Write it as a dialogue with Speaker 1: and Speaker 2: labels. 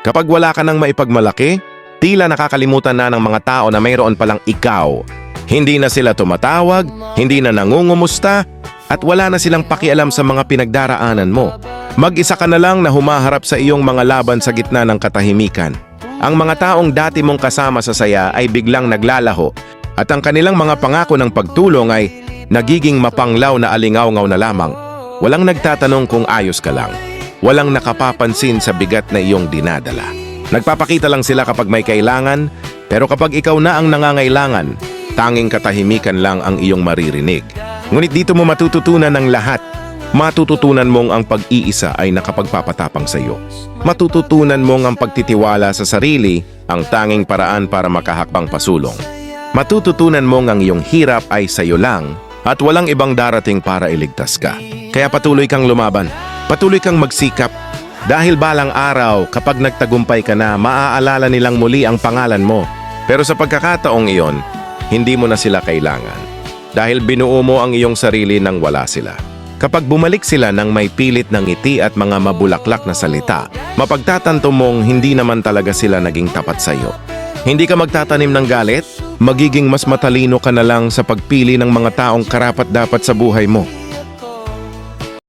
Speaker 1: Kapag wala ka nang maipagmalaki, tila nakakalimutan na ng mga tao na mayroon palang ikaw. Hindi na sila tumatawag, hindi na nangungumusta, at wala na silang pakialam sa mga pinagdaraanan mo. Mag-isa ka na lang na humaharap sa iyong mga laban sa gitna ng katahimikan. Ang mga taong dati mong kasama sa saya ay biglang naglalaho at ang kanilang mga pangako ng pagtulong ay nagiging mapanglaw na alingaw-ngaw na lamang. Walang nagtatanong kung ayos ka lang. Walang nakapapansin sa bigat na iyong dinadala. Nagpapakita lang sila kapag may kailangan, pero kapag ikaw na ang nangangailangan, tanging katahimikan lang ang iyong maririnig. Ngunit dito mo matututunan ng lahat. Matututunan mong ang pag-iisa ay nakapagpapatapang sa iyo. Matututunan mong ang pagtitiwala sa sarili ang tanging paraan para makahakbang pasulong. Matututunan mong ang iyong hirap ay sa iyo lang at walang ibang darating para iligtas ka. Kaya patuloy kang lumaban, patuloy kang magsikap. Dahil balang araw, kapag nagtagumpay ka na, maaalala nilang muli ang pangalan mo. Pero sa pagkakataong iyon, hindi mo na sila kailangan. Dahil binuo mo ang iyong sarili nang wala sila. Kapag bumalik sila ng may pilit ng ngiti at mga mabulaklak na salita, mapagtatanto mong hindi naman talaga sila naging tapat sa iyo. Hindi ka magtatanim ng galit, magiging mas matalino ka na lang sa pagpili ng mga taong karapat-dapat sa buhay mo.